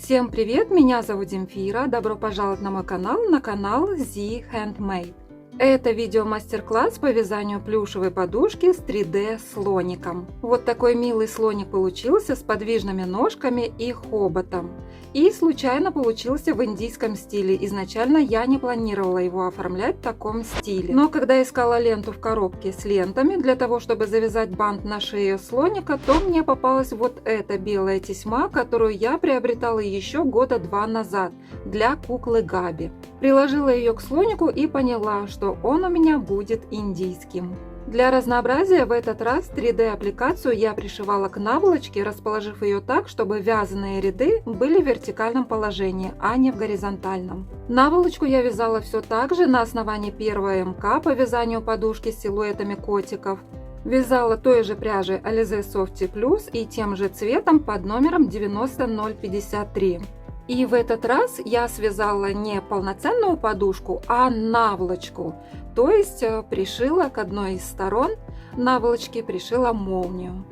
Всем привет, меня зовут Земфира, добро пожаловать на канал Z Handmade. Это видео мастер-класс по вязанию плюшевой подушки с 3D слоником. Вот такой милый слоник получился с подвижными ножками и хоботом. И случайно получился в индийском стиле. Изначально я не планировала его оформлять в таком стиле. Но когда искала ленту в коробке с лентами для того, чтобы завязать бант на шее слоника, то мне попалась вот эта белая тесьма, которую я приобретала еще года 2 назад для куклы Габи. Приложила ее к слонику и поняла, что он у меня будет индийским. Для разнообразия в этот раз 3D аппликацию я пришивала к наволочке, расположив ее так, чтобы вязаные ряды были в вертикальном положении, а не в горизонтальном. Наволочку я вязала все так же на основании первого МК по вязанию подушки с силуэтами котиков. Вязала той же пряжей Alize Softy Plus и тем же цветом под номером 90053. И в этот раз я связала не полноценную подушку, а наволочку. То есть пришила к одной из сторон наволочки, пришила молнию.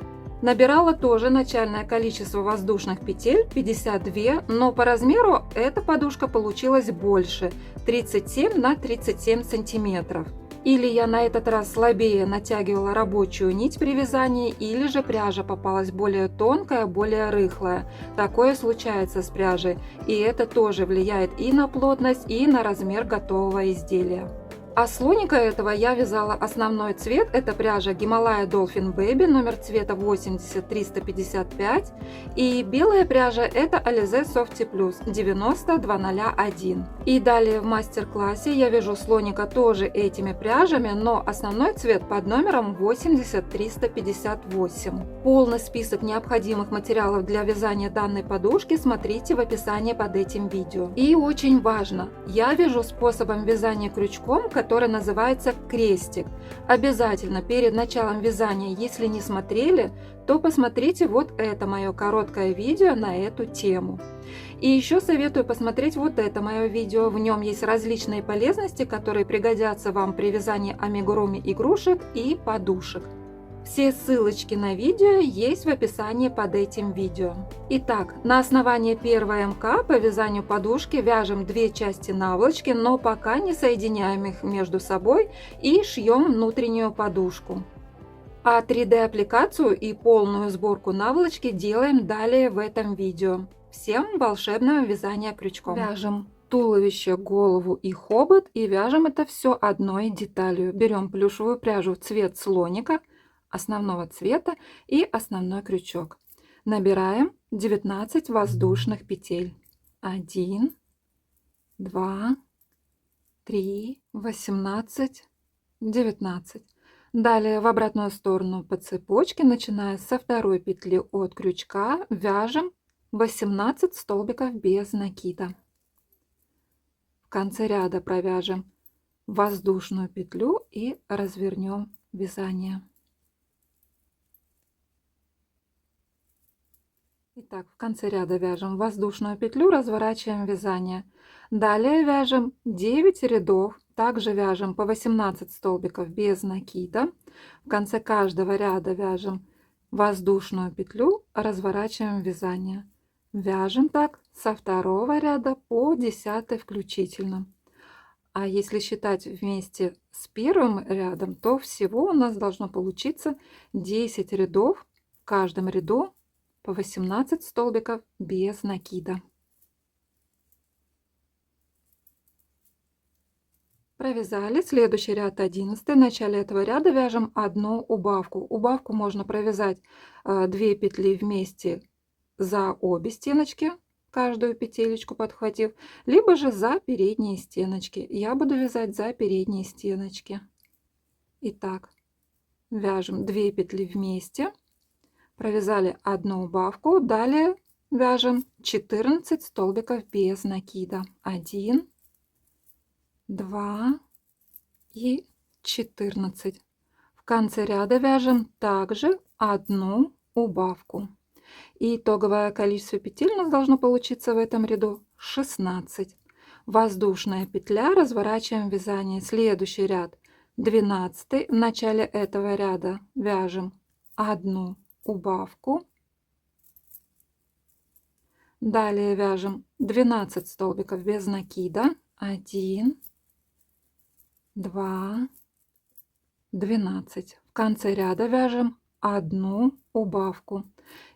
Набирала тоже начальное количество воздушных петель 52, но по размеру эта подушка получилась больше 37 на 37 сантиметров. Или я на этот раз слабее натягивала рабочую нить при вязании, или же пряжа попалась более тонкая, более рыхлая. Такое случается с пряжей, и это тоже влияет и на плотность, и на размер готового изделия. А слоника этого я вязала основной цвет, это пряжа Himalaya Dolphin Baby, номер цвета 80355, и белая пряжа это Alize Softy Plus 90201. И далее в мастер-классе я вяжу слоника тоже этими пряжами, но основной цвет под номером 80358. Полный список необходимых материалов для вязания данной подушки смотрите в описании под этим видео. И очень важно, я вяжу способом вязания крючком, который называется крестик. Обязательно перед началом вязания, если не смотрели, то посмотрите вот это мое короткое видео на эту тему. И еще советую посмотреть вот это мое видео, в нем есть различные полезности, которые пригодятся вам при вязании амигуруми игрушек и подушек. Все ссылочки на видео есть в описании под этим видео. Итак, на основании первого МК по вязанию подушки вяжем 2 части наволочки, но пока не соединяем их между собой и шьем внутреннюю подушку. А 3D аппликацию и полную сборку наволочки делаем далее в этом видео. Всем волшебного вязания крючком! Вяжем туловище, голову и хобот, и вяжем это все одной деталью. Берем плюшевую пряжу цвет слоника, основного цвета и основной крючок. Набираем 19 воздушных петель. 1, 2, 3, 18, 19. Далее в обратную сторону по цепочке, начиная со второй петли от крючка, вяжем 18 столбиков без накида. В конце ряда провяжем воздушную петлю и развернем вязание. Итак, в конце ряда вяжем воздушную петлю, разворачиваем вязание. Далее вяжем 9 рядов, также вяжем по 18 столбиков без накида. В конце каждого ряда вяжем воздушную петлю, разворачиваем вязание. Вяжем так со второго ряда по 10 включительно. А если считать вместе с первым рядом, то всего у нас должно получиться 10 рядов, в каждом ряду по 18 столбиков без накида. Провязали. Следующий ряд 11. В начале этого ряда вяжем одну убавку. Убавку можно провязать 2 петли вместе за обе стеночки, каждую петелечку подхватив, либо же за передние стеночки. Я буду вязать за передние стеночки. Итак, вяжем 2 петли вместе. Провязали одну убавку, далее вяжем 14 столбиков без накида. 1, 2 и 14. В конце ряда вяжем также одну убавку. И итоговое количество петель у нас должно получиться в этом ряду 16. Воздушная петля, разворачиваем вязание. Следующий ряд 12. В начале этого ряда вяжем одну убавку, Далее вяжем 12 столбиков без накида. 1, 2, 12. В конце ряда вяжем одну убавку.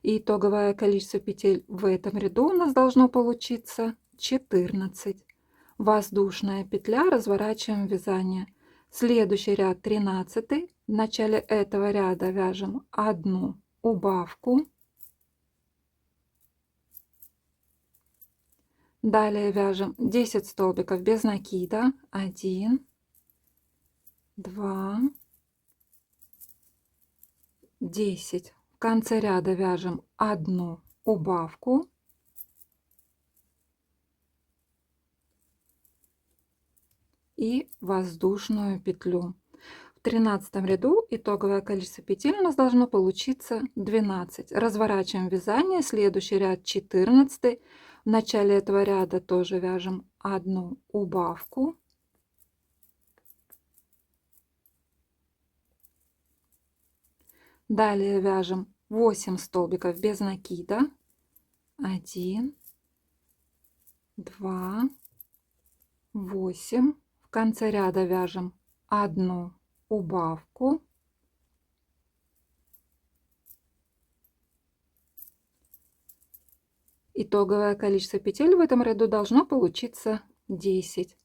И итоговое количество петель в этом ряду у нас должно получиться 14. Воздушная петля, разворачиваем вязание. Следующий ряд 13. В начале этого ряда вяжем одну убавку. Далее вяжем 10 столбиков без накида. 1, 2, 10. В конце ряда вяжем одну убавку. И воздушную петлю. В 13 ряду итоговое количество петель у нас должно получиться 12. Разворачиваем вязание. Следующий ряд 14. В начале этого ряда тоже вяжем одну убавку. Далее вяжем 8 столбиков без накида. 1, 2, 8. В конце ряда вяжем одну убавку. Итоговое количество петель в этом ряду должно получиться 10.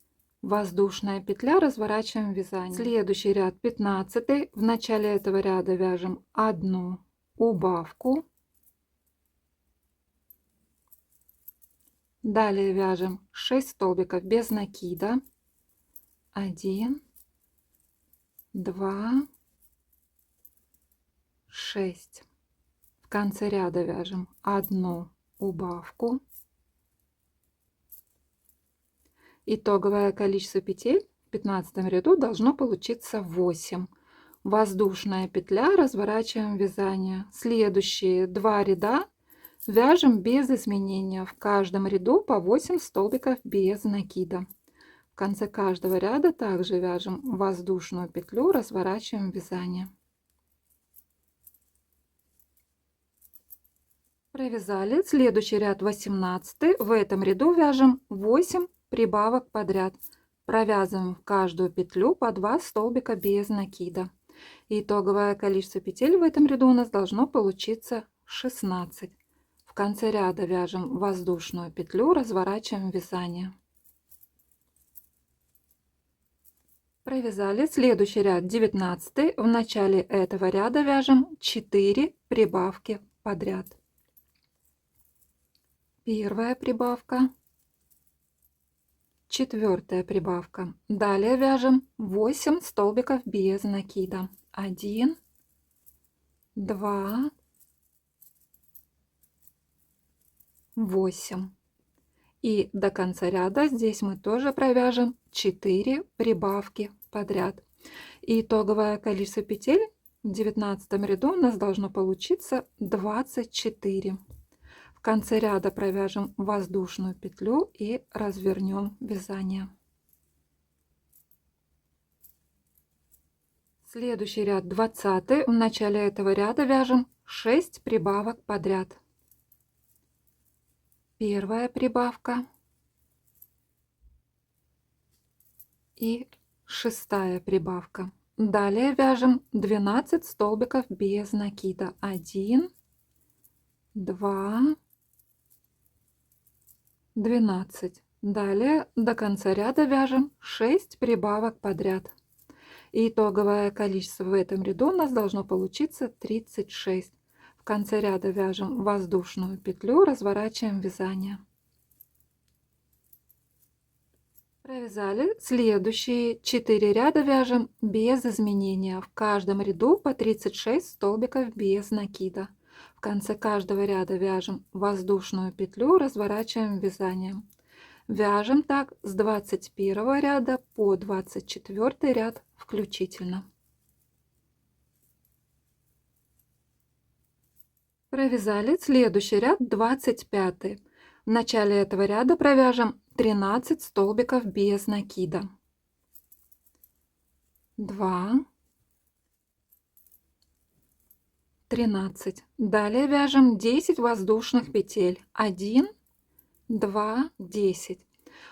Воздушная петля, разворачиваем вязание. Следующий ряд 15. В начале этого ряда вяжем одну убавку. Далее вяжем 6 столбиков без накида. 1, 2, 6. В конце ряда вяжем одну убавку. Итоговое количество петель в 15 ряду должно получиться 8. Воздушная петля, разворачиваем вязание. Следующие 2 ряда вяжем без изменения. В каждом ряду по 8 столбиков без накида. В конце каждого ряда также вяжем воздушную петлю, разворачиваем вязание. Провязали. Следующий ряд 18. В этом ряду вяжем 8 прибавок подряд. Провязываем в каждую петлю по 2 столбика без накида. Итоговое количество петель в этом ряду у нас должно получиться 16. В конце ряда вяжем воздушную петлю, разворачиваем вязание. Провязали. Следующий ряд 19. В начале этого ряда вяжем 4 прибавки подряд. Первая прибавка, четвертая прибавка. Далее вяжем 8 столбиков без накида. 1, 2, 8. И до конца ряда здесь мы тоже провяжем 4 прибавки подряд. И итоговое количество петель в 19 ряду у нас должно получиться 24. В конце ряда провяжем воздушную петлю и развернем вязание. Следующий ряд 20. В начале этого ряда вяжем 6 прибавок подряд. Первая прибавка и шестая прибавка. Далее вяжем 12 столбиков без накида. 1, 2, 12. Далее до конца ряда вяжем 6 прибавок подряд. И итоговое количество в этом ряду у нас должно получиться 36. В конце ряда вяжем воздушную петлю, разворачиваем вязание. Провязали. Следующие 4 ряда вяжем без изменения. В каждом ряду по 36 столбиков без накида. В конце каждого ряда вяжем воздушную петлю, разворачиваем вязание. Вяжем так с 21 ряда по 24 ряд включительно. Провязали. Следующий ряд 25. В начале этого ряда провяжем 13 столбиков без накида. 2, 13. Далее вяжем 10 воздушных петель. 1, 2, 10.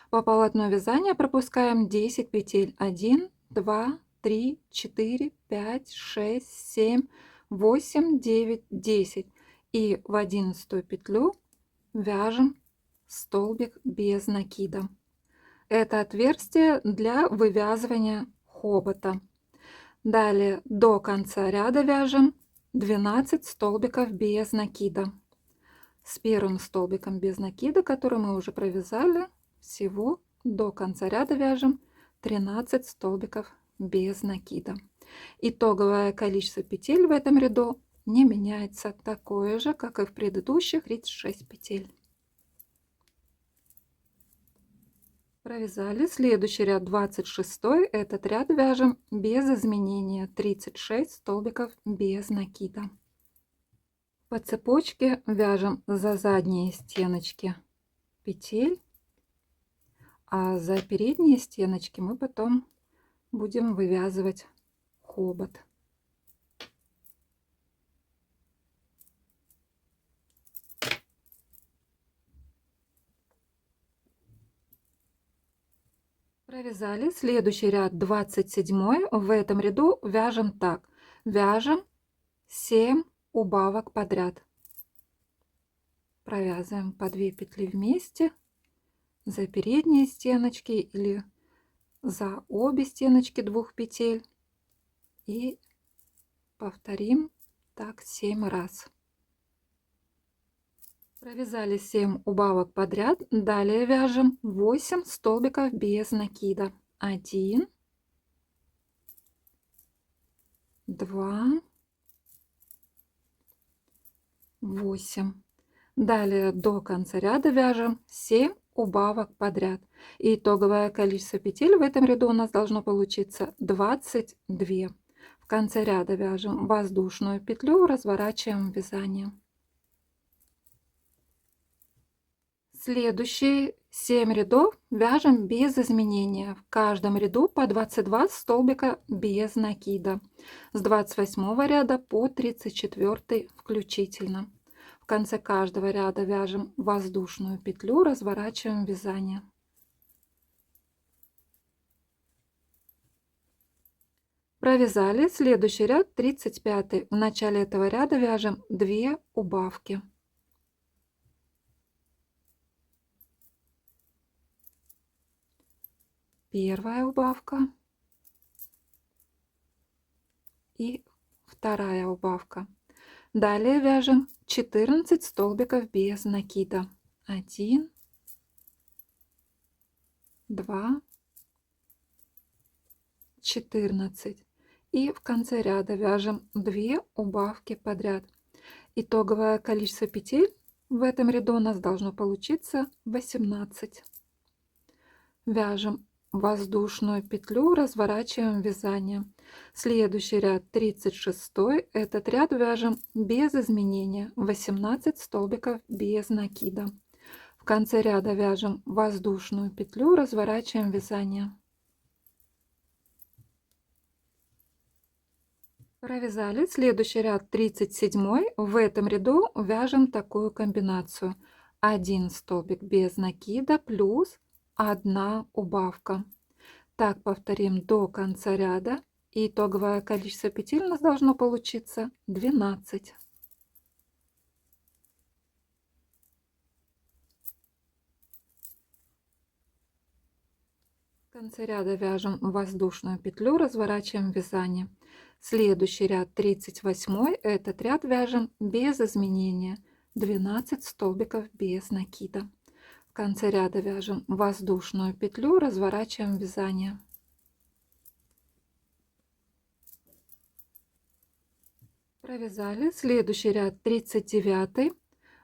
По полотну вязания пропускаем 10 петель. 1, 2, 3, 4, 5, 6, 7, 8, 9, 10. И в 11 петлю вяжем столбик без накида. Это отверстие для вывязывания хобота. Далее до конца ряда вяжем 12 столбиков без накида. С первым столбиком без накида, который мы уже провязали, всего до конца ряда вяжем 13 столбиков без накида. Итоговое количество петель в этом ряду не меняется, такое же, как и в предыдущих, 36 петель. Провязали следующий ряд, 26. Этот ряд вяжем без изменения, 36 столбиков без накида. По цепочке вяжем за задние стеночки петель, а за передние стеночки мы потом будем вывязывать хобот. Провязали следующий ряд, 27. В этом ряду вяжем так. Вяжем 7 убавок подряд. Провязываем по 2 петли вместе за передние стеночки или за обе стеночки двух петель. И повторим так 7 раз. Провязали 7 убавок подряд. Далее вяжем 8 столбиков без накида. 1, 2, 8. Далее до конца ряда вяжем 7 убавок подряд. И итоговое количество петель в этом ряду у нас должно получиться 22. В конце ряда вяжем воздушную петлю, разворачиваем вязание. Следующие 7 рядов вяжем без изменения. В каждом ряду по 22 столбика без накида. С 28 ряда по 34 включительно. В конце каждого ряда вяжем воздушную петлю, разворачиваем вязание. Провязали следующий ряд, 35. В начале этого ряда вяжем 2 убавки. Первая убавка и вторая убавка. Далее вяжем 14 столбиков без накида. 1, 2, 14. И в конце ряда вяжем 2 убавки подряд. Итоговое количество петель в этом ряду у нас должно получиться 18. Вяжем воздушную петлю, разворачиваем вязание. Следующий ряд, 36. Этот ряд вяжем без изменения, 18 столбиков без накида. В конце ряда вяжем воздушную петлю, разворачиваем вязание. Провязали следующий ряд, 37. В этом ряду вяжем такую комбинацию: 1 столбик без накида плюс 1 убавка. Так повторим до конца ряда. И итоговое количество петель у нас должно получиться 12. В конце ряда вяжем воздушную петлю, разворачиваем вязание. Следующий ряд, 38. Этот ряд вяжем без изменения, 12 столбиков без накида. В конце ряда вяжем воздушную петлю, разворачиваем вязание. Провязали следующий ряд, 39.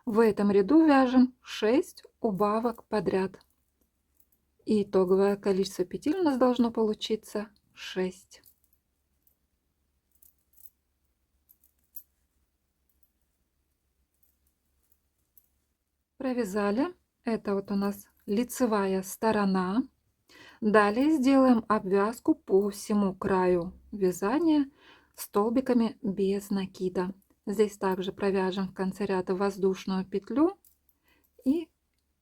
В этом ряду вяжем 6 убавок подряд. И итоговое количество петель у нас должно получиться 6. Провязали. Это вот у нас лицевая сторона. Далее сделаем обвязку по всему краю вязания столбиками без накида. Здесь также провяжем в конце ряда воздушную петлю и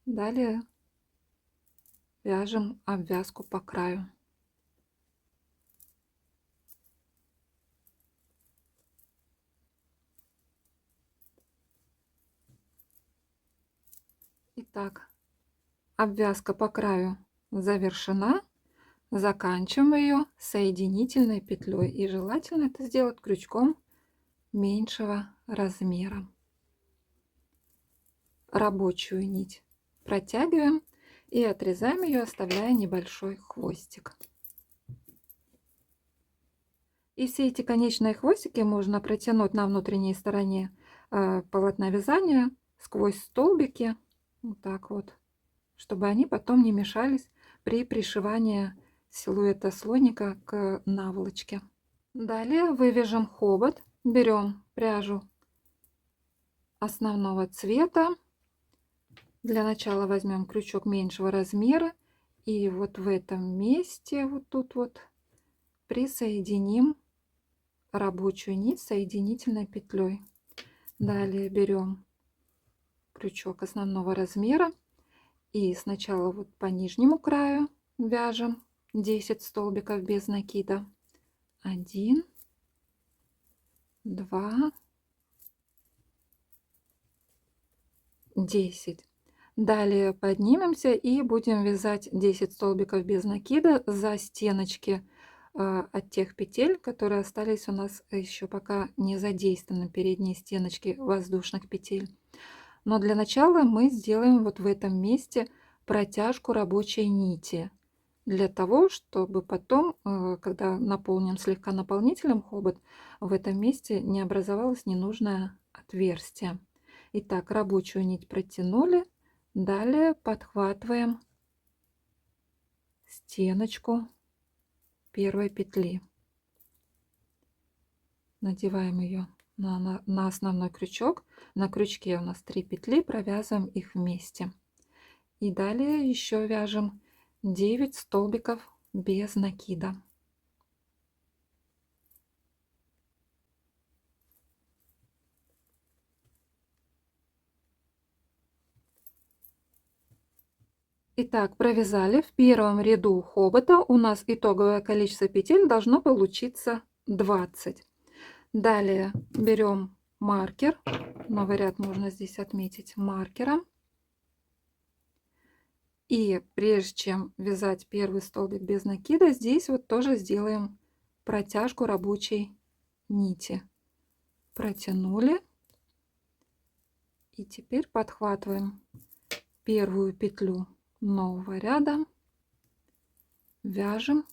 Далее вяжем обвязку по краю. Итак, обвязка по краю завершена. Заканчиваем ее соединительной петлей. И желательно это сделать крючком меньшего размера. Рабочую нить протягиваем и отрезаем ее, оставляя небольшой хвостик. И все эти конечные хвостики можно протянуть на внутренней стороне полотна вязания сквозь столбики, вот так вот, чтобы они потом не мешались при пришивании силуэта слоника к наволочке. Далее вывяжем хобот, берем пряжу основного цвета. Для начала возьмем крючок меньшего размера и вот в этом месте, вот тут вот, присоединим рабочую нить соединительной петлей. Далее берем крючок основного размера и сначала вот по нижнему краю вяжем 10 столбиков без накида. 1, 2, 10. Далее поднимемся и будем вязать 10 столбиков без накида за стеночки от тех петель, которые остались у нас еще пока не задействованы, передние стеночки воздушных петель. Но для начала мы сделаем вот в этом месте протяжку рабочей нити, для того, чтобы потом, когда наполним слегка наполнителем хобот, в этом месте не образовалось ненужное отверстие. Итак, рабочую нить протянули, далее подхватываем стеночку первой петли, надеваем ее на основной крючок. На крючке у нас 3 петли, провязываем их вместе. И далее еще вяжем 9 столбиков без накида. Итак, провязали в первом ряду хобота. У нас итоговое количество петель должно получиться 20. Далее берем маркер. Новый ряд можно здесь отметить маркером. И прежде чем вязать первый столбик без накида, здесь вот тоже сделаем протяжку рабочей нити. Протянули. И теперь подхватываем первую петлю нового ряда, вяжем.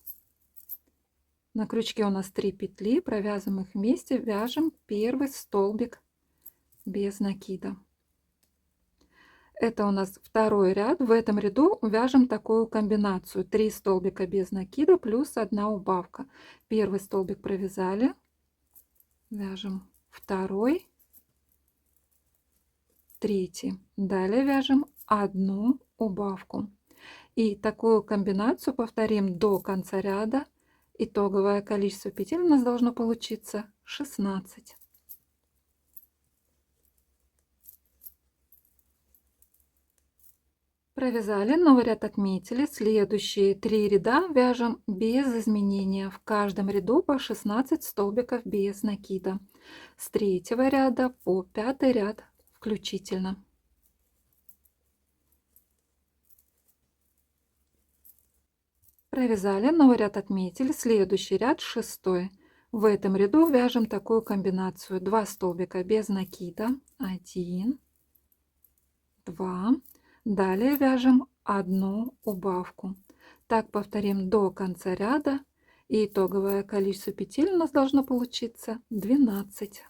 На крючке у нас 3 петли, провязываем их вместе, вяжем первый столбик без накида. Это у нас второй ряд. В этом ряду вяжем такую комбинацию: 3 столбика без накида плюс 1 убавка. Первый столбик провязали, вяжем второй, третий. Далее вяжем 1 убавку. И такую комбинацию повторим до конца ряда. Итоговое количество петель у нас должно получиться 16. Провязали, новый ряд отметили. Следующие 3 ряда вяжем без изменения. В каждом ряду по 16 столбиков без накида. С 3-го ряда по 5-й ряд включительно. Провязали, новый ряд отметили. Следующий ряд 6-й. В этом ряду вяжем такую комбинацию: 2 столбика без накида, 1, 2. Далее вяжем 1 убавку. Так повторим до конца ряда. И итоговое количество петель у нас должно получиться 12.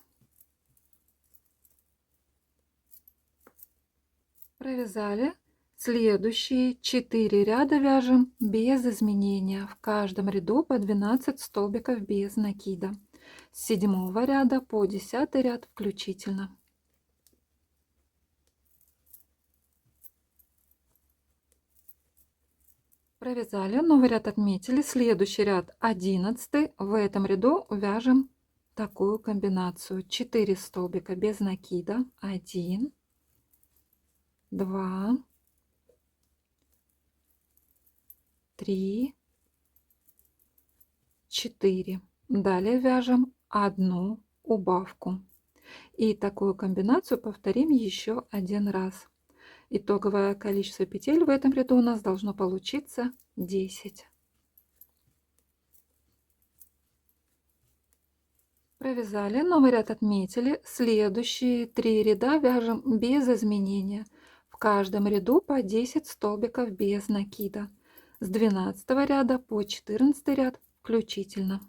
Провязали. Следующие 4 ряда вяжем без изменения. В каждом ряду по 12 столбиков без накида. С 7 ряда по 10 ряд включительно. Провязали, новый ряд отметили. Следующий ряд 11. В этом ряду вяжем такую комбинацию: 4 столбика без накида, 1, 2, 3, 4. Далее вяжем одну убавку. И такую комбинацию повторим еще один раз. Итоговое количество петель в этом ряду у нас должно получиться 10. Провязали, новый ряд отметили. Следующие 3 ряда вяжем без изменения. В каждом ряду по 10 столбиков без накида. С 12 ряда по 14 ряд включительно.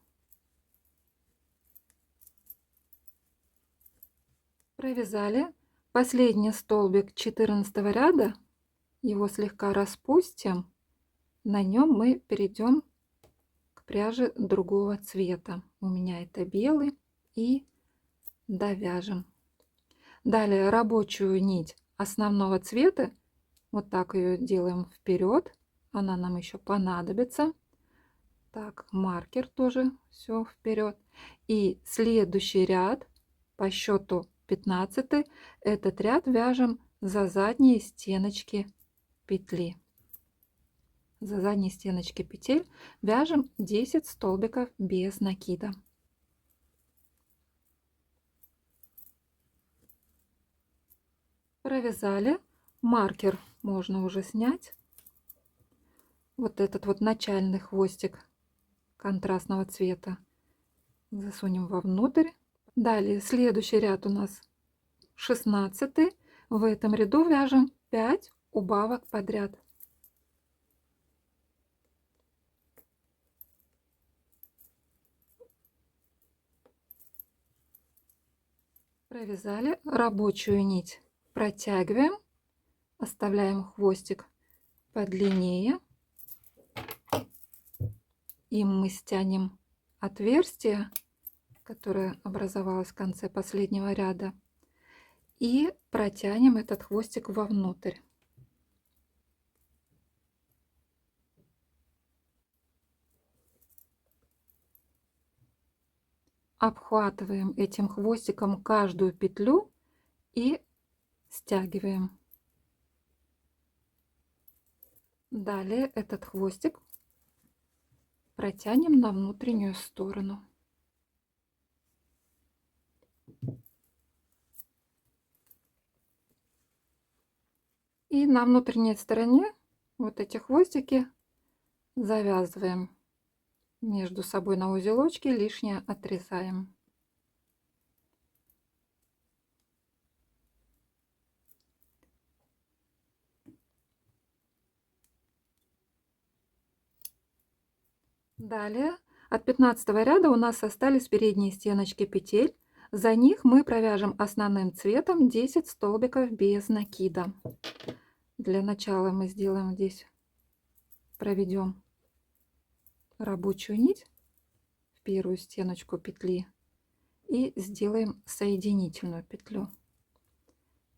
Провязали. Последний столбик 14 ряда, его слегка распустим. На нем мы перейдем к пряже другого цвета. У меня это белый. И довяжем. Далее рабочую нить основного цвета, вот так ее делаем вперед, она нам еще понадобится. Так, маркер тоже все вперед. И следующий ряд по счету 15, этот ряд вяжем за задние стеночки петли. За задние стеночки петель вяжем 10 столбиков без накида. Провязали. Маркер можно уже снять. Вот этот вот начальный хвостик контрастного цвета засунем вовнутрь. Далее следующий ряд у нас 16. В этом ряду вяжем 5 убавок подряд. Провязали. Рабочую нить протягиваем, оставляем хвостик подлиннее. Им мы стянем отверстие, которое образовалось в конце последнего ряда, и протянем этот хвостик вовнутрь. Обхватываем этим хвостиком каждую петлю и стягиваем. Далее этот хвостик протянем на внутреннюю сторону. И на внутренней стороне вот эти хвостики завязываем между собой на узелочки, лишнее отрезаем. Далее от 15 ряда у нас остались передние стеночки петель. За них мы провяжем основным цветом 10 столбиков без накида. Для начала мы сделаем здесь, проведем рабочую нить в первую стеночку петли и сделаем соединительную петлю.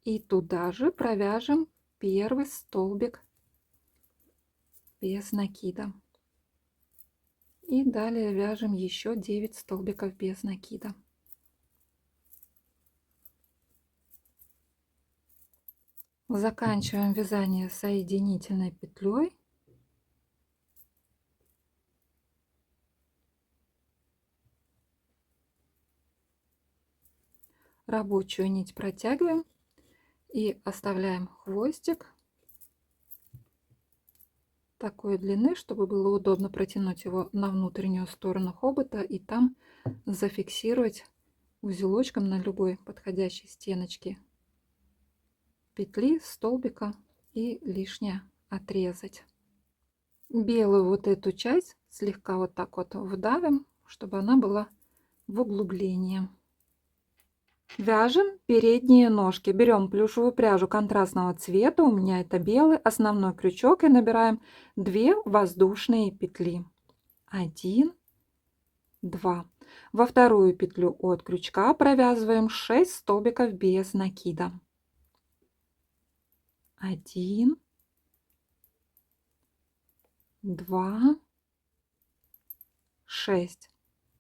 И туда же провяжем первый столбик без накида. И далее вяжем еще 9 столбиков без накида. Заканчиваем вязание соединительной петлей. Рабочую нить протягиваем и оставляем хвостик такой длины, чтобы было удобно протянуть его на внутреннюю сторону хобота и там зафиксировать узелочком на любой подходящей стеночке петли, столбика и лишнее отрезать. Белую вот эту часть слегка вот так вот вдавим, чтобы она была в углублении. Вяжем передние ножки. Берем плюшевую пряжу контрастного цвета, у меня это белый, основной крючок, и набираем 2 воздушные петли. 1, 2. Во вторую петлю от крючка провязываем 6 столбиков без накида. 1, 2, 6.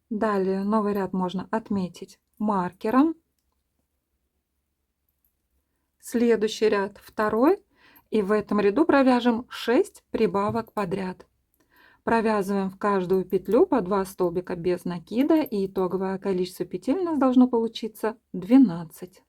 Далее новый ряд можно отметить маркером. Следующий ряд второй, и в этом ряду провяжем 6 прибавок подряд. Провязываем в каждую петлю по 2 столбика без накида, и итоговое количество петель у нас должно получиться 12.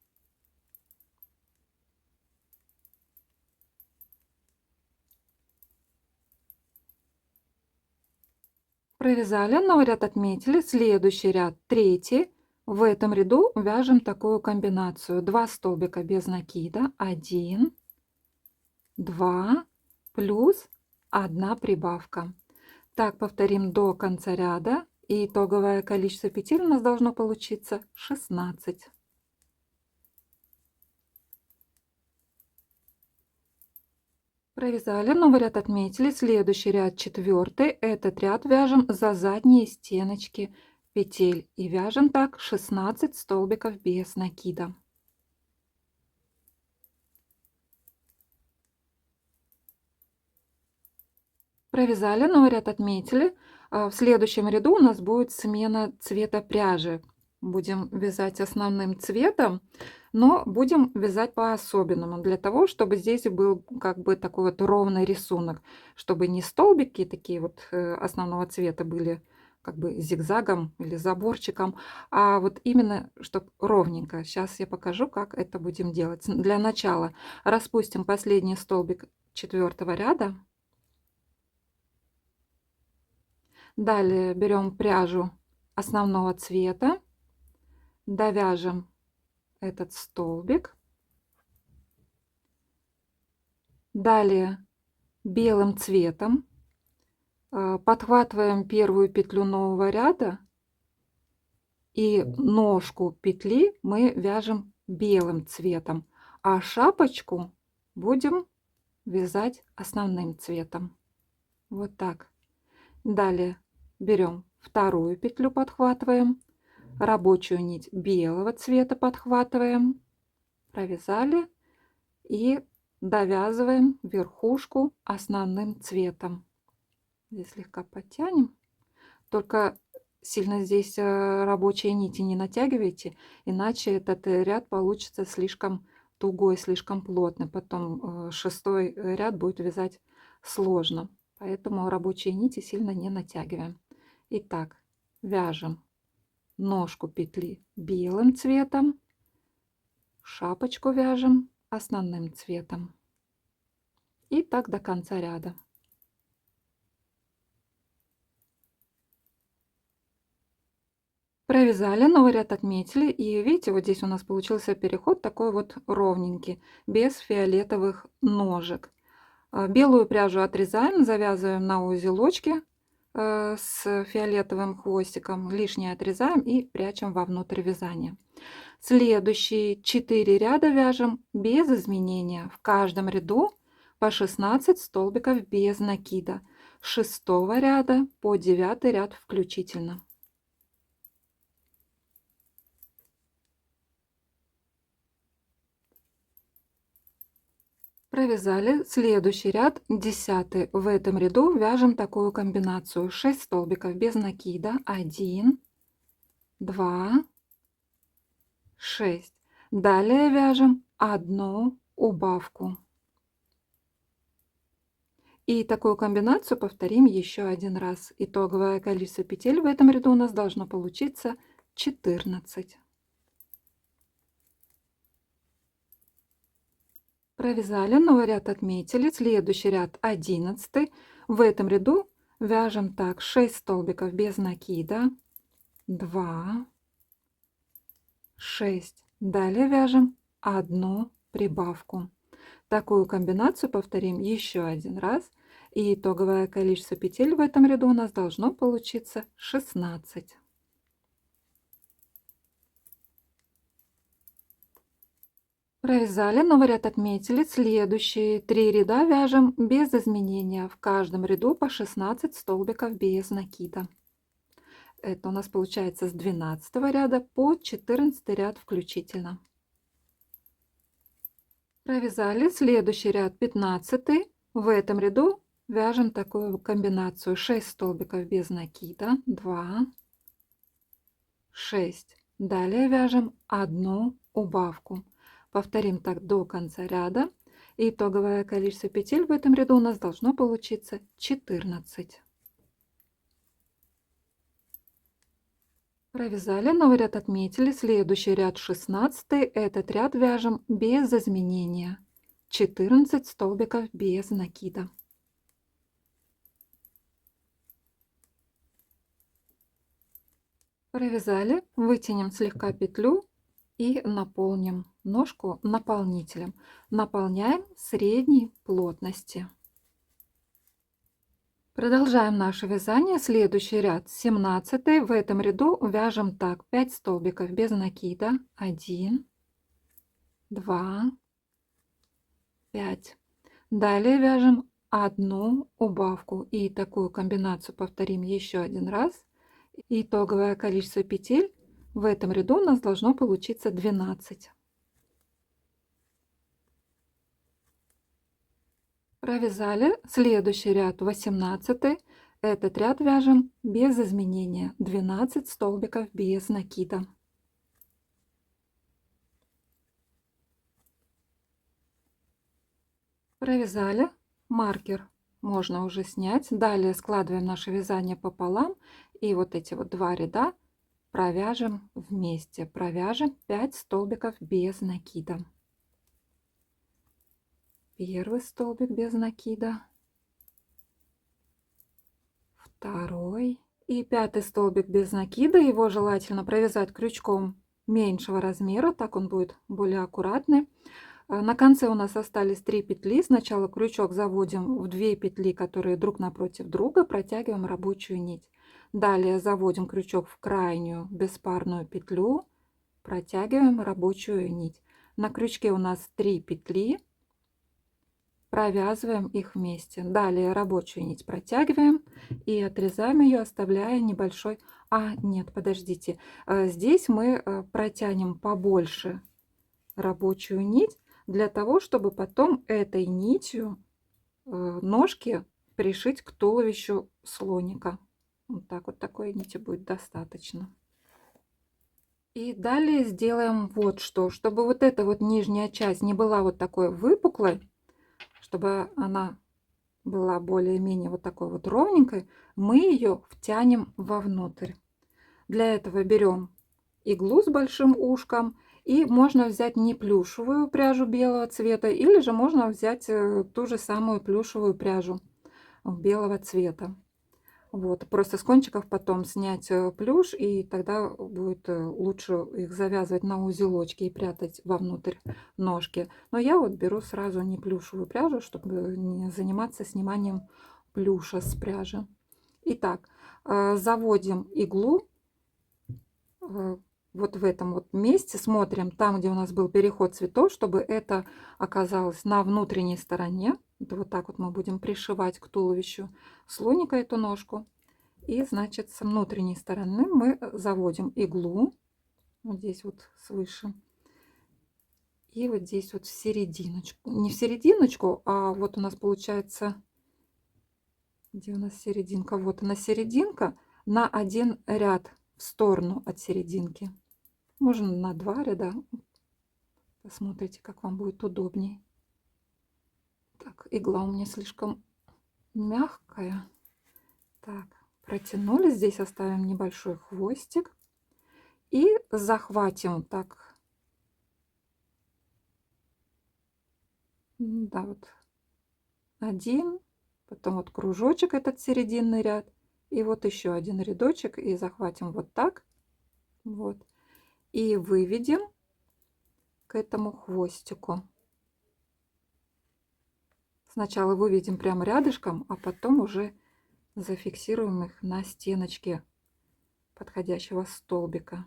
Провязали, новый ряд отметили, следующий ряд третий. В этом ряду вяжем такую комбинацию: 2 столбика без накида, 1, 2 плюс 1 прибавка. Так повторим до конца ряда, и итоговое количество петель у нас должно получиться 16. Провязали, новый ряд отметили, следующий ряд четвертый. Этот ряд вяжем за задние стеночки петель и вяжем так 16 столбиков без накида. Провязали, новый ряд отметили. В следующем ряду у нас будет смена цвета пряжи. Будем вязать основным цветом, но будем вязать по-особенному, для того, чтобы здесь был как бы такой вот ровный рисунок, чтобы не столбики такие вот основного цвета были как бы зигзагом или заборчиком, а вот именно чтобы ровненько. Сейчас я покажу, как это будем делать. Для начала распустим последний столбик четвертого ряда. Далее берем пряжу основного цвета, довяжем этот столбик. Далее белым цветом подхватываем первую петлю нового ряда, и ножку петли мы вяжем белым цветом, а шапочку будем вязать основным цветом. Вот так. Далее берем вторую петлю, подхватываем, рабочую нить белого цвета подхватываем, провязали и довязываем верхушку основным цветом. Здесь слегка подтянем, только сильно здесь рабочие нити не натягивайте, иначе этот ряд получится слишком тугой, слишком плотный. Потом шестой ряд будет вязать сложно, поэтому рабочие нити сильно не натягиваем. Итак, вяжем ножку петли белым цветом, шапочку вяжем основным цветом. И так до конца ряда. Провязали, новый ряд отметили, и видите, вот здесь у нас получился переход такой вот ровненький, без фиолетовых ножек. Белую пряжу отрезаем, завязываем на узелочки с фиолетовым хвостиком, лишнее отрезаем и прячем вовнутрь вязания. Следующие 4 ряда вяжем без изменения. В каждом ряду по 16 столбиков без накида, с 6 ряда по 9 ряд включительно. Провязали, следующий ряд 10. В этом ряду вяжем такую комбинацию: 6 столбиков без накида, 1, 2, 6. Далее вяжем одну убавку. И такую комбинацию повторим еще один раз. Итоговое количество петель в этом ряду у нас должно получиться 14. Провязали, новый ряд отметили, следующий ряд 11. В этом ряду вяжем так: 6 столбиков без накида, 2, 6. Далее вяжем одну прибавку. Такую комбинацию повторим еще один раз, и итоговое количество петель в этом ряду у нас должно получиться 16. Провязали, новый ряд отметили, следующие 3 ряда вяжем без изменения. В каждом ряду по 16 столбиков без накида. Это у нас получается с 12 ряда по 14 ряд включительно. Провязали, следующий ряд 15. В этом ряду вяжем такую комбинацию: 6 столбиков без накида, 2, 6. Далее вяжем одну убавку. Повторим так до конца ряда. Итоговое количество петель в этом ряду у нас должно получиться 14. Провязали, новый ряд отметили, следующий ряд 16, этот ряд вяжем без изменения. 14 столбиков без накида. Провязали, вытянем слегка петлю и наполним ножку наполнителем. Наполняем средней плотности. Продолжаем наше вязание. Следующий ряд 17. В этом ряду вяжем так: 5 столбиков без накида. 1, 2, 5. Далее вяжем одну убавку и такую комбинацию повторим еще один раз. Итоговое количество петель в этом ряду у нас должно получиться 12. Провязали, следующий ряд 18. Этот ряд вяжем без изменения. 12 столбиков без накида. Провязали, маркер можно уже снять. Далее складываем наше вязание пополам и вот эти вот два ряда провяжем вместе. Провяжем 5 столбиков без накида. Первый столбик без накида, второй и пятый столбик без накида. Его желательно провязать крючком меньшего размера, так он будет более аккуратный. На конце у нас остались 3 петли. Сначала крючок заводим в 2 петли, которые друг напротив друга, протягиваем рабочую нить. Далее заводим крючок в крайнюю беспарную петлю, протягиваем рабочую нить. На крючке у нас 3 петли, провязываем их вместе. Далее рабочую нить протягиваем и отрезаем ее, оставляя небольшой... Нет, подождите. Здесь мы протянем побольше рабочую нить, для того, чтобы потом этой нитью ножки пришить к туловищу слоника. Вот так вот, такой нити будет достаточно. И далее сделаем вот что. Чтобы вот эта вот нижняя часть не была вот такой выпуклой, чтобы она была более-менее вот такой вот ровненькой, мы ее втянем вовнутрь. Для этого берем иглу с большим ушком. И можно взять не плюшевую пряжу белого цвета, или же можно взять ту же самую плюшевую пряжу белого цвета. Вот, просто с кончиков потом снять плюш, и тогда будет лучше их завязывать на узелочки и прятать вовнутрь ножки. Но я вот беру сразу не плюшевую пряжу, чтобы не заниматься сниманием плюша с пряжи. Итак, заводим иглу вот в этом вот месте, смотрим там, где у нас был переход цветов, чтобы это оказалось на внутренней стороне. Это вот так вот мы будем пришивать к туловищу слоника эту ножку. И значит, с внутренней стороны мы заводим иглу вот здесь вот свыше. И вот здесь вот в серединочку. Не в серединочку, а вот у нас получается... Где у нас серединка? Вот она серединка на один ряд в сторону от серединки. Можно на 2 ряда. Посмотрите, как вам будет удобней. Так, игла у меня слишком мягкая. Так, протянули. Здесь оставим небольшой хвостик. И захватим так. Да, вот один. Потом вот кружочек, этот серединный ряд. И вот еще один рядочек. И захватим вот так. Вот. И выведем к этому хвостику. Сначала выведем прямо рядышком, а потом уже зафиксируем их на стеночке подходящего столбика.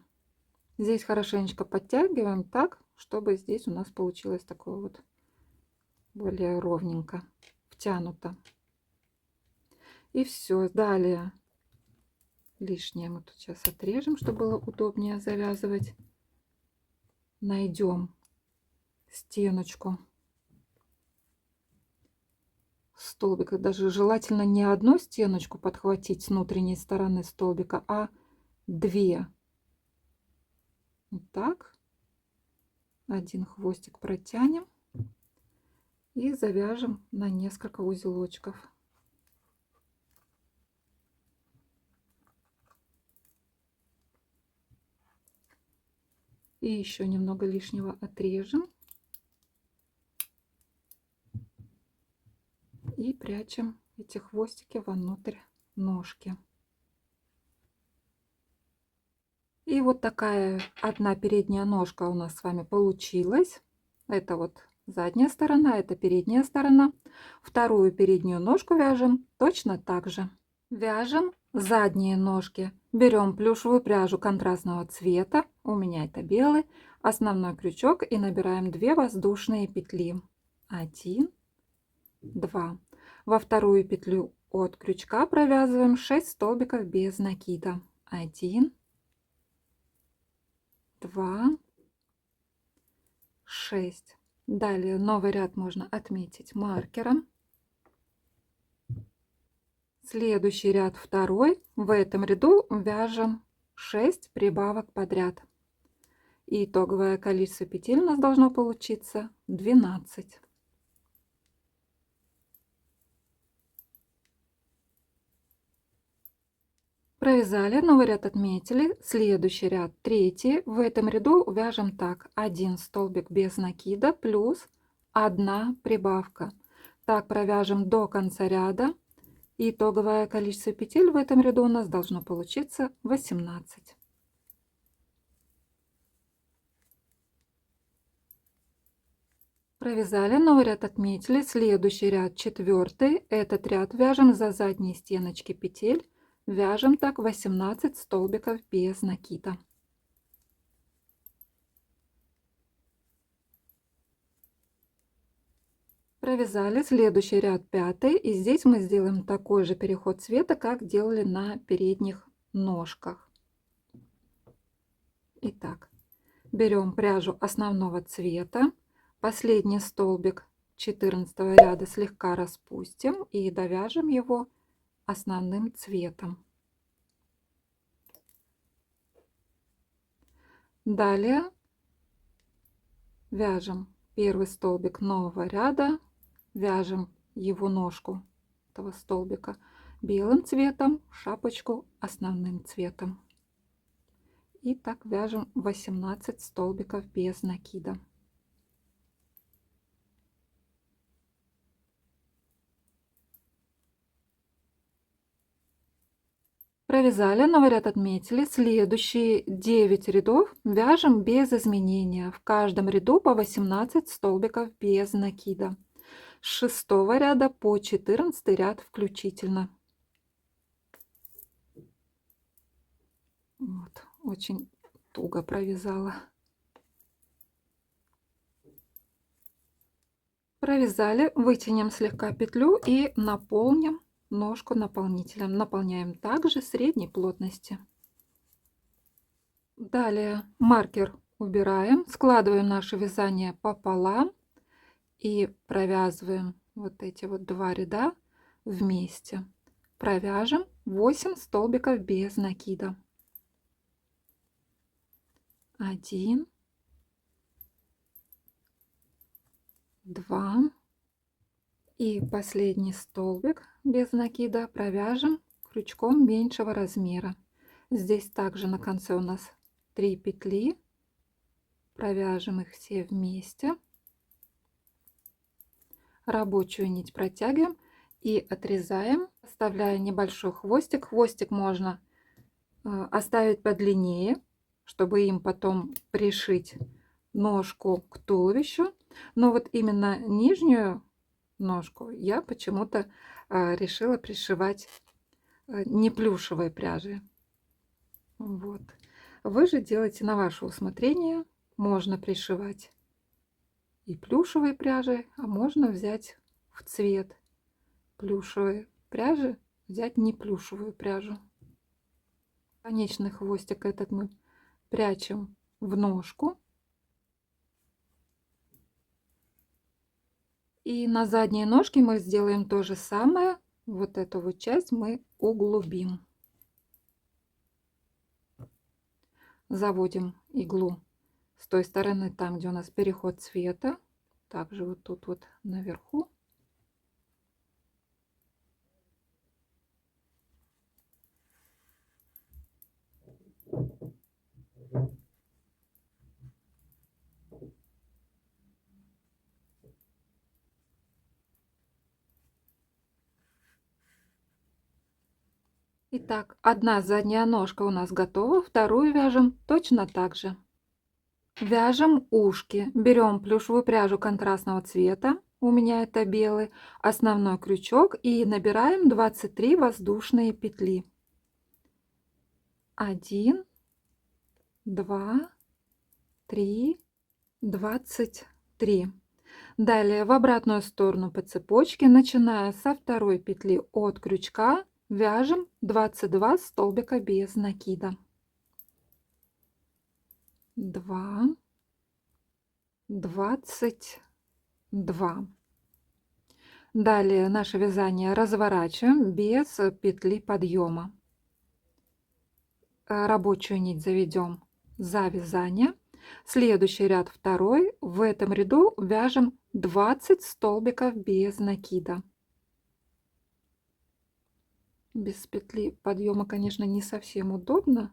Здесь хорошенечко подтягиваем так, чтобы здесь у нас получилось такое вот более ровненько, втянуто. И все. Далее лишнее мы тут сейчас отрежем, чтобы было удобнее завязывать. Найдем стеночку столбика. Даже желательно не одну стеночку подхватить с внутренней стороны столбика, а 2. Вот так. Один хвостик протянем и завяжем на несколько узелочков. И еще немного лишнего отрежем. И прячем эти хвостики вовнутрь ножки. И вот такая одна передняя ножка у нас с вами получилась. Это вот задняя сторона, это передняя сторона. Вторую переднюю ножку вяжем точно так же. Вяжем задние ножки. Берем плюшевую пряжу контрастного цвета, у меня это белый, основной крючок и набираем 2 воздушные петли. 1, 2. Во вторую петлю от крючка провязываем 6 столбиков без накида. 1, 2, 6. Далее новый ряд можно отметить маркером. Следующий ряд второй. В этом ряду вяжем 6 прибавок подряд. И итоговое количество петель у нас должно получиться 12. Провязали, новый ряд отметили. Следующий ряд третий. В этом ряду вяжем так: 1 столбик без накида плюс 1 прибавка. Так провяжем до конца ряда. Итоговое количество петель в этом ряду у нас должно получиться 18. Провязали, новый ряд отметили. Следующий ряд четвертый. Этот ряд вяжем за задние стеночки петель. Вяжем так 18 столбиков без накида. Провязали, следующий ряд пятый, и здесь мы сделаем такой же переход цвета, как делали на передних ножках. Итак, берем пряжу основного цвета, последний столбик 14 ряда слегка распустим и довяжем его основным цветом. Далее вяжем первый столбик нового ряда, вяжем его ножку этого столбика белым цветом, шапочку основным цветом. И так вяжем 18 столбиков без накида. Провязали, новый ряд отметили. Следующие 9 рядов вяжем без изменения. В каждом ряду по 18 столбиков без накида. С 6 ряда по 14 ряд включительно. Вот, очень туго провязала. Провязали, вытянем слегка петлю и наполним ножку наполнителем. Наполняем также средней плотности. Далее маркер убираем, складываем наше вязание пополам и провязываем вот эти вот 2 ряда вместе. Провяжем 8 столбиков без накида. 1, 2. И последний столбик без накида провяжем крючком меньшего размера. Здесь также на конце у нас 3 петли. Провяжем их все вместе. Рабочую нить протягиваем и отрезаем, оставляя небольшой хвостик. Хвостик можно оставить подлиннее, чтобы им потом пришить ножку к туловищу. Но вот именно нижнюю ножку я почему-то решила пришивать не плюшевой пряжей. Вот. Вы же делаете на ваше усмотрение. Можно пришивать и плюшевой пряжей, а можно взять в цвет плюшевой пряжи, взять не плюшевую пряжу. Конечный хвостик этот мы прячем в ножку. И на задней ножке мы сделаем то же самое. Вот эту вот часть мы углубим. Заводим иглу с той стороны, там, где у нас переход цвета. Также вот тут вот наверху. Итак, одна задняя ножка у нас готова, вторую вяжем точно так же. Вяжем ушки. Берем плюшевую пряжу контрастного цвета, у меня это белый, основной крючок и набираем 23 воздушные петли. 1, 2, 3, 23. Далее в обратную сторону по цепочке, начиная со второй петли от крючка, вяжем 22 столбика без накида. 2, 22. Далее наше вязание разворачиваем без петли подъема. Рабочую нить заведем за вязание. Следующий ряд второй. В этом ряду вяжем 20 столбиков без накида. Без петли подъема, конечно, не совсем удобно,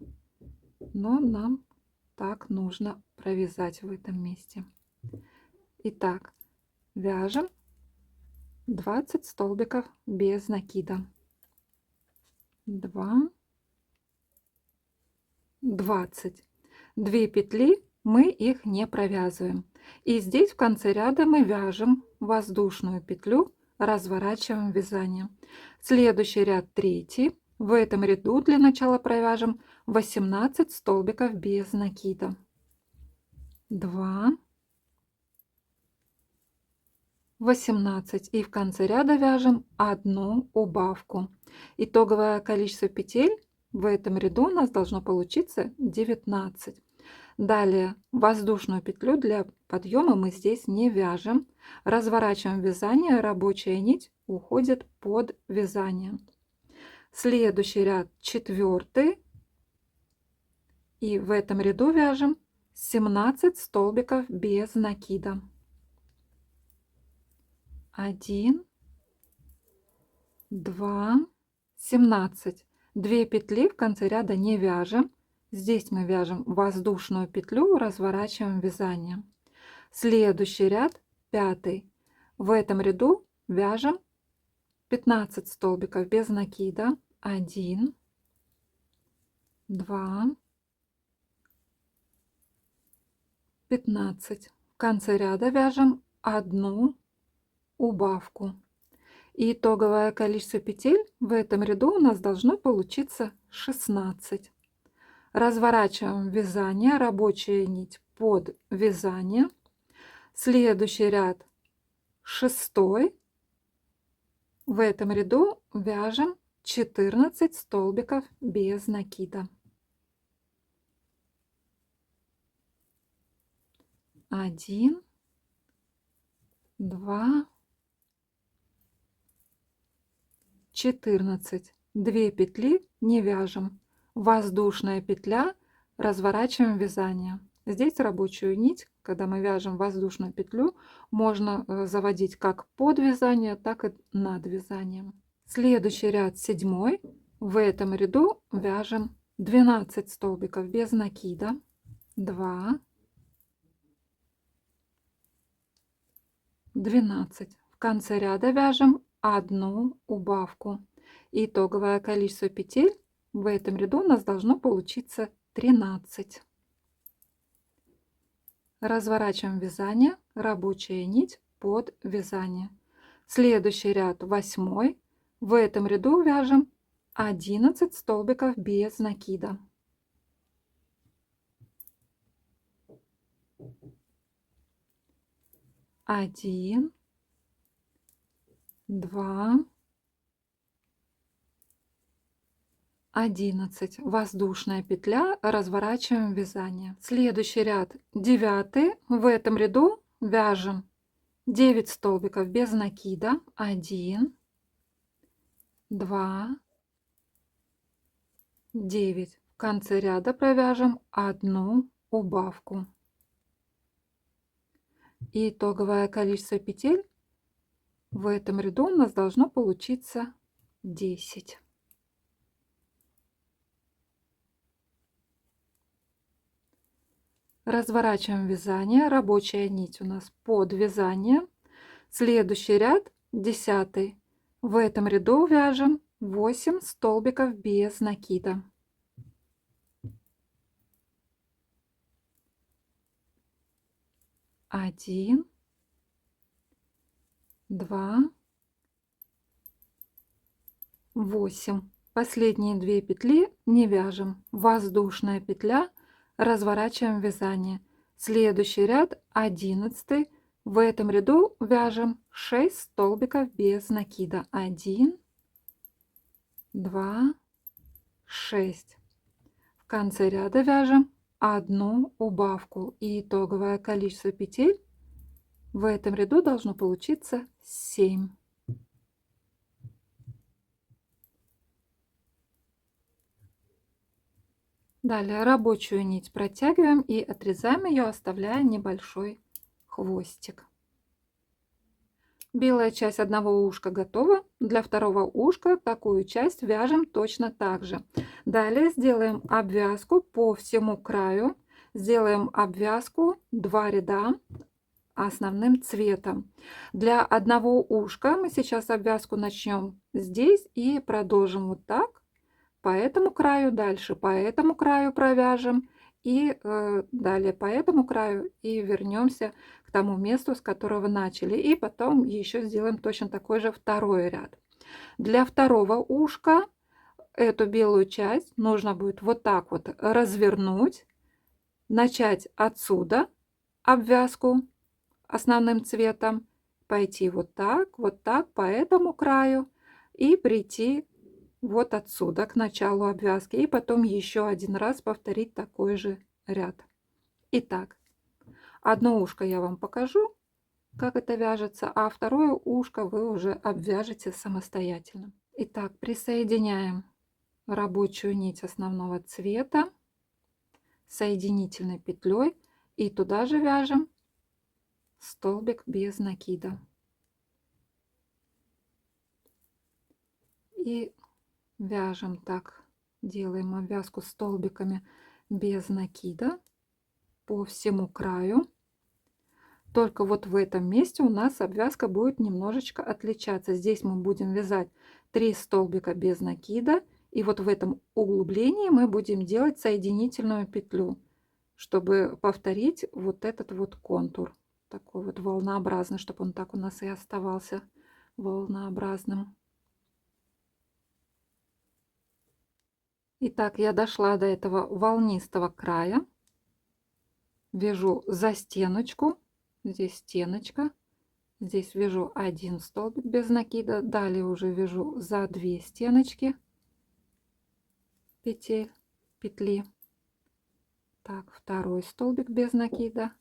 но нам так нужно провязать в этом месте. Итак, вяжем 20 столбиков без накида. 2, 20. 2 петли, мы их не провязываем. И здесь в конце ряда мы вяжем воздушную петлю, разворачиваем вязание. Следующий ряд третий. В этом ряду для начала провяжем 18 столбиков без накида. 2, 18. И в конце ряда вяжем одну убавку. Итоговое количество петель в этом ряду у нас должно получиться 19. Далее воздушную петлю для подъема мы здесь не вяжем. Разворачиваем вязание, рабочая нить уходит под вязание. Следующий ряд четвертый. И в этом ряду вяжем 17 столбиков без накида. 1, 2, 17. 2 петли в конце ряда не вяжем. Здесь мы вяжем воздушную петлю, разворачиваем вязание. Следующий ряд пятый. В этом ряду вяжем 15 столбиков без накида. 1, 2, 15. В конце ряда вяжем одну убавку. И итоговое количество петель в этом ряду у нас должно получиться 16. Разворачиваем вязание, рабочая нить под вязание. Следующий ряд шестой. В этом ряду вяжем 14 столбиков без накида. 1, 2, 14. 2 петли не вяжем. Воздушная петля, разворачиваем вязание. Здесь рабочую нить, когда мы вяжем воздушную петлю, можно заводить как под вязание, так и над вязанием. Следующий ряд седьмой. В этом ряду вяжем 12 столбиков без накида. 2, 12. В конце ряда вяжем одну убавку. Итоговое количество петель в этом ряду у нас должно получиться 13. Разворачиваем вязание, рабочая нить под вязание. Следующий ряд восьмой. В этом ряду вяжем 11 столбиков без накида. 1, 2, 11. Воздушная петля, разворачиваем вязание. Следующий ряд девятый. В этом ряду вяжем 9 столбиков без накида. 1, 2, 9. В конце ряда провяжем одну убавку. И итоговое количество петель в этом ряду у нас должно получиться 10. Разворачиваем вязание, рабочая нить у нас под вязание. Следующий ряд 10. В этом ряду вяжем 8 столбиков без накида. 1, 2, 8. Последние 2 петли не вяжем. Воздушная петля, разворачиваем вязание. Следующий ряд 11. В этом ряду вяжем 6 столбиков без накида. 1, 2, 6. В конце ряда вяжем одну убавку, и итоговое количество петель в этом ряду должно получиться 7. Далее рабочую нить протягиваем и отрезаем ее, оставляя небольшой хвостик. Белая часть одного ушка готова. Для второго ушка такую часть вяжем точно так же. Далее сделаем обвязку по всему краю. Сделаем обвязку 2 ряда основным цветом. Для одного ушка мы сейчас обвязку начнем здесь и продолжим вот так. По этому краю, дальше по этому краю провяжем и далее по этому краю и вернемся к тому месту, с которого начали. И потом еще сделаем точно такой же второй ряд. Для второго ушка эту белую часть нужно будет вот так вот развернуть, начать отсюда обвязку основным цветом, пойти вот так по этому краю и прийти вот отсюда к началу обвязки, и потом еще один раз повторить такой же ряд. Итак, одно ушко я вам покажу, как это вяжется, а второе ушко вы уже обвяжете самостоятельно. Итак, присоединяем рабочую нить основного цвета соединительной петлей и туда же вяжем столбик без накида. И вяжем так, делаем обвязку столбиками без накида по всему краю. Только вот в этом месте у нас обвязка будет немножечко отличаться. Здесь мы будем вязать 3 столбика без накида, и вот в этом углублении мы будем делать соединительную петлю, чтобы повторить вот этот вот контур, такой вот волнообразный, чтобы он так у нас и оставался волнообразным. Итак, я дошла до этого волнистого края, вяжу за стеночку, здесь стеночка, здесь вяжу 1 столбик без накида, далее уже вяжу за 2 стеночки петли, так, второй столбик без накида,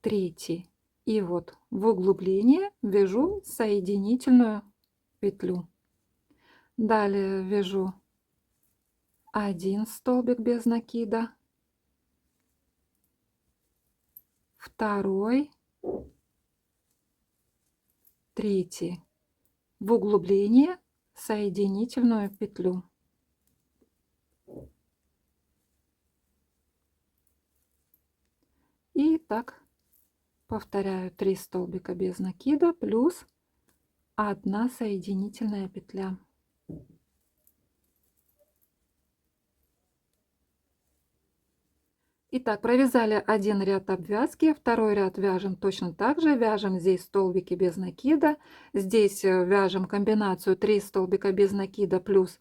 третий, и вот в углубление вяжу соединительную петлю, далее вяжу 1 столбик без накида, второй, третий, в углубление соединительную петлю. И так повторяю 3 столбика без накида плюс 1 соединительная петля. Итак, провязали один ряд обвязки, второй ряд вяжем точно так же, вяжем здесь столбики без накида, здесь вяжем комбинацию 3 столбика без накида плюс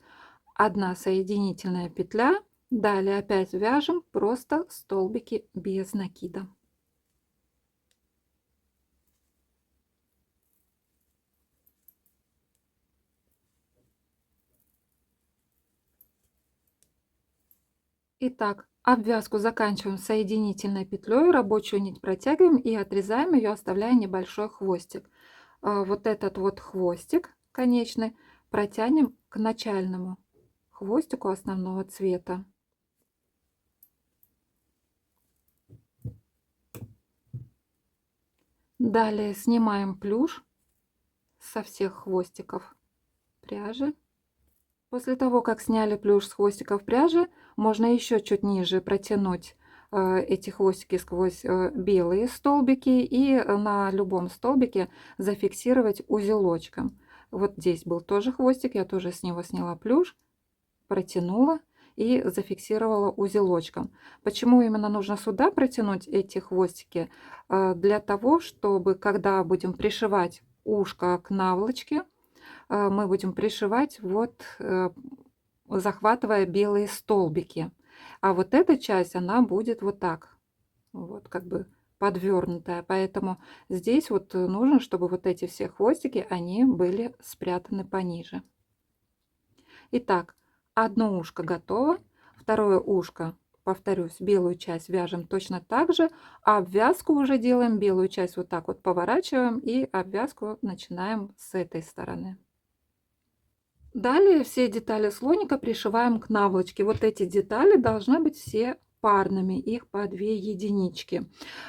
1 соединительная петля, далее опять вяжем просто столбики без накида. Итак, обвязку заканчиваем соединительной петлей, рабочую нить протягиваем и отрезаем ее, оставляя небольшой хвостик. Вот этот вот хвостик конечный протянем к начальному хвостику основного цвета. Далее снимаем плюш со всех хвостиков пряжи. После того, как сняли плюш с хвостиков пряжи, можно еще чуть ниже протянуть эти хвостики сквозь белые столбики и на любом столбике зафиксировать узелочком. Вот здесь был тоже хвостик, я тоже с него сняла плюш, протянула и зафиксировала узелочком. Почему именно нужно сюда протянуть эти хвостики? Для того, чтобы когда будем пришивать ушко к наволочке, мы будем пришивать вот, захватывая белые столбики. А вот эта часть, она будет вот так, вот как бы подвернутая. Поэтому здесь вот нужно, чтобы вот эти все хвостики, они были спрятаны пониже. Итак, одно ушко готово, второе ушко, повторюсь, белую часть вяжем точно так же, а обвязку уже делаем, белую часть вот так вот поворачиваем и обвязку начинаем с этой стороны. Далее все детали слоника пришиваем к наволочке. Вот эти детали должны быть все парными, их по 2 единички.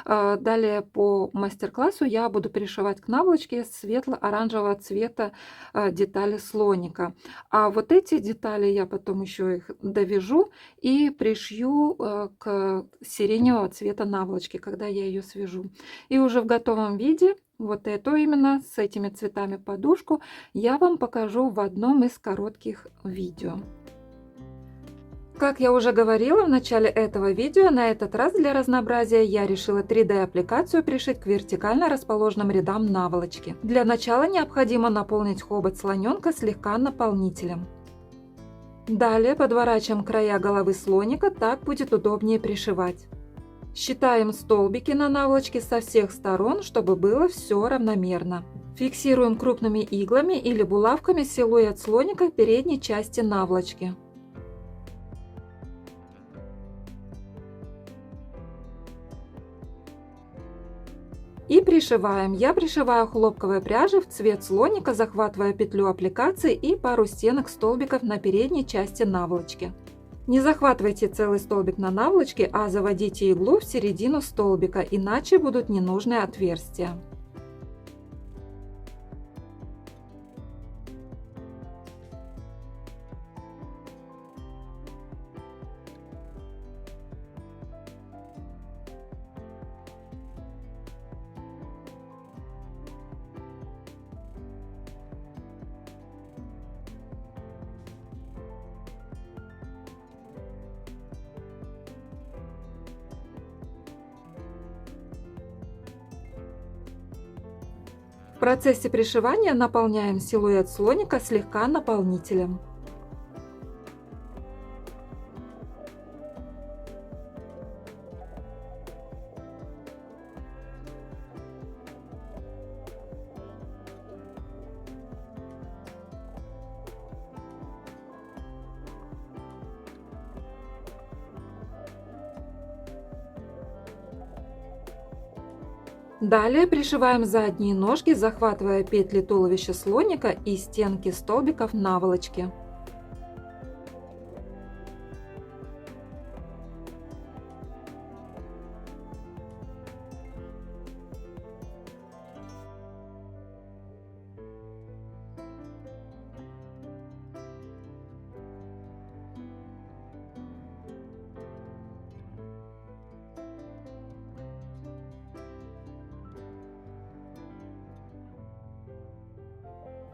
Далее по мастер-классу я буду пришивать к наволочке светло-оранжевого цвета детали слоника. А вот эти детали я потом еще их довяжу и пришью к сиреневого цвета наволочки, когда я ее свяжу. И уже в готовом виде вот эту именно с этими цветами подушку я вам покажу в одном из коротких видео. Как я уже говорила в начале этого видео, на этот раз для разнообразия я решила 3D аппликацию пришить к вертикально расположенным рядам наволочки. Для начала необходимо наполнить хобот слоненка слегка наполнителем. Далее подворачиваем края головы слоника, так будет удобнее пришивать. Считаем столбики на наволочке со всех сторон, чтобы было все равномерно. Фиксируем крупными иглами или булавками силуэт слоника передней части наволочки. И пришиваем. Я пришиваю хлопковой пряжей в цвет слоника, захватывая петлю аппликации и пару стенок столбиков на передней части наволочки. Не захватывайте целый столбик на наволочке, а заводите иглу в середину столбика, иначе будут ненужные отверстия. В процессе пришивания наполняем силуэт слоника слегка наполнителем. Далее пришиваем задние ножки, захватывая петли туловища слоника и стенки столбиков наволочки.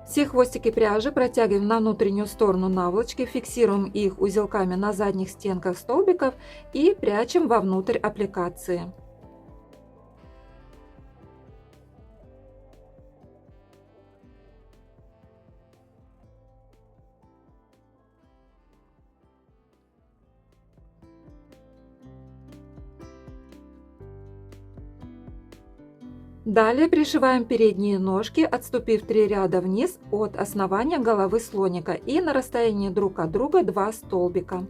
Все хвостики пряжи протягиваем на внутреннюю сторону наволочки, фиксируем их узелками на задних стенках столбиков и прячем вовнутрь аппликации. Далее пришиваем передние ножки, отступив 3 ряда вниз от основания головы слоника и на расстоянии друг от друга 2 столбика.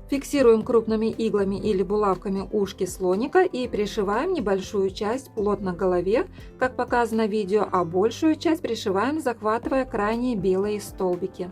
Фиксируем крупными иглами или булавками ушки слоника и пришиваем небольшую часть плотно к голове, как показано в видео, а большую часть пришиваем, захватывая крайние белые столбики.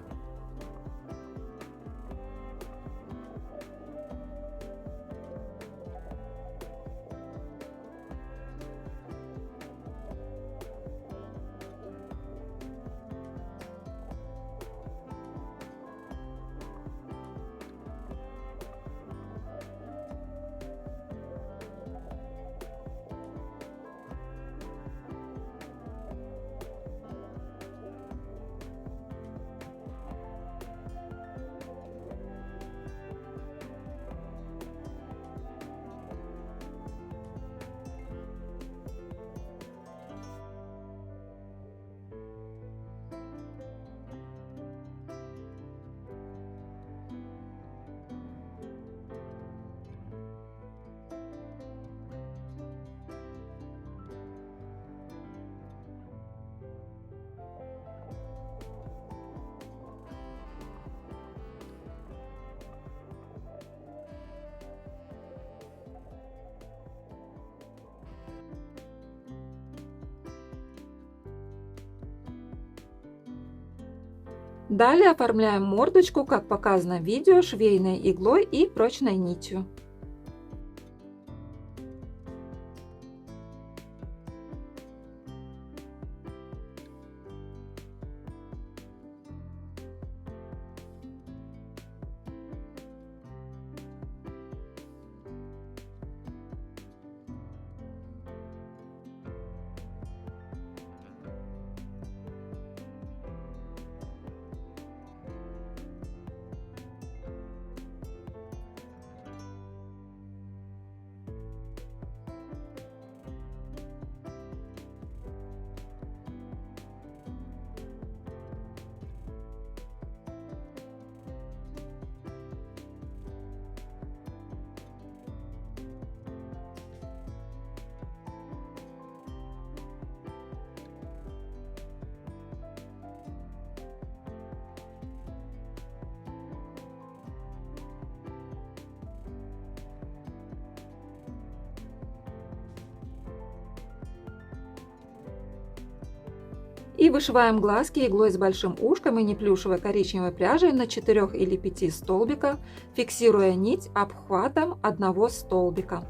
Далее оформляем мордочку, как показано в видео, швейной иглой и прочной нитью. И вышиваем глазки иглой с большим ушком и неплюшевой коричневой пряжей на 4 или 5 столбиках, фиксируя нить обхватом одного столбика.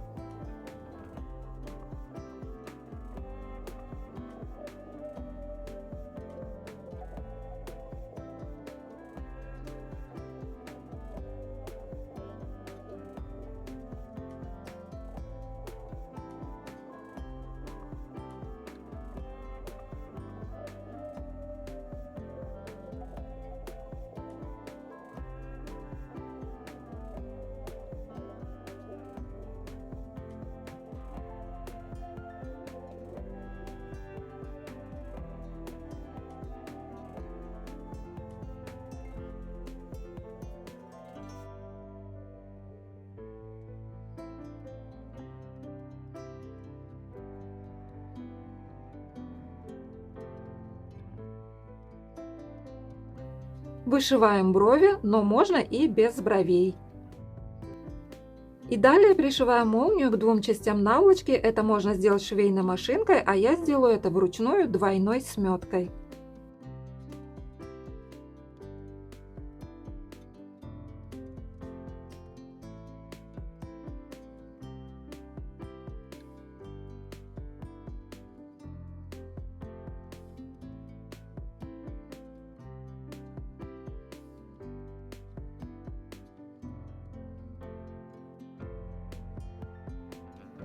Вышиваем брови, но можно и без бровей. И далее пришиваем молнию к двум частям наволочки. Это можно сделать швейной машинкой, а я сделаю это вручную двойной сметкой.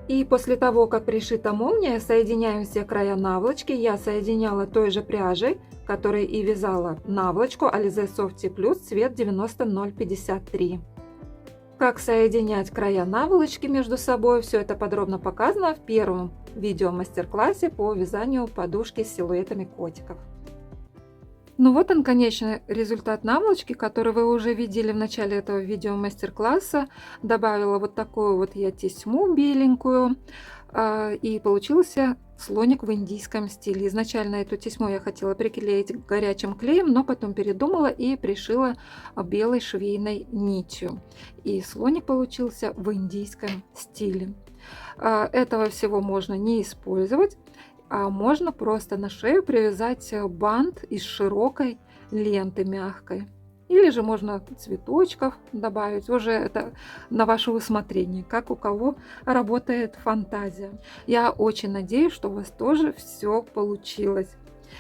И после того, как пришита молния, соединяем все края наволочки. Я соединяла той же пряжей, которой и вязала наволочку Alize Softy Plus цвет 90053. Как соединять края наволочки между собой, все это подробно показано в первом видео мастер-классе по вязанию подушки с силуэтами котиков. Ну вот он, конечный результат наволочки, который вы уже видели в начале этого видео мастер-класса. Добавила вот такую вот я тесьму беленькую. И получился слоник в индийском стиле. Изначально эту тесьму я хотела приклеить горячим клеем, но потом передумала и пришила белой швейной нитью. И слоник получился в индийском стиле. Этого всего можно не использовать, а можно просто на шею привязать бант из широкой ленты мягкой. Или же можно цветочков добавить, уже это на ваше усмотрение, как у кого работает фантазия. Я очень надеюсь, что у вас тоже все получилось.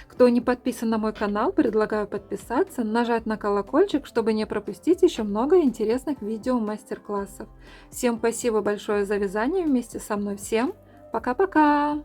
Кто не подписан на мой канал, предлагаю подписаться, нажать на колокольчик, чтобы не пропустить еще много интересных видео мастер-классов. Всем спасибо большое за вязание вместе со мной. Всем пока-пока!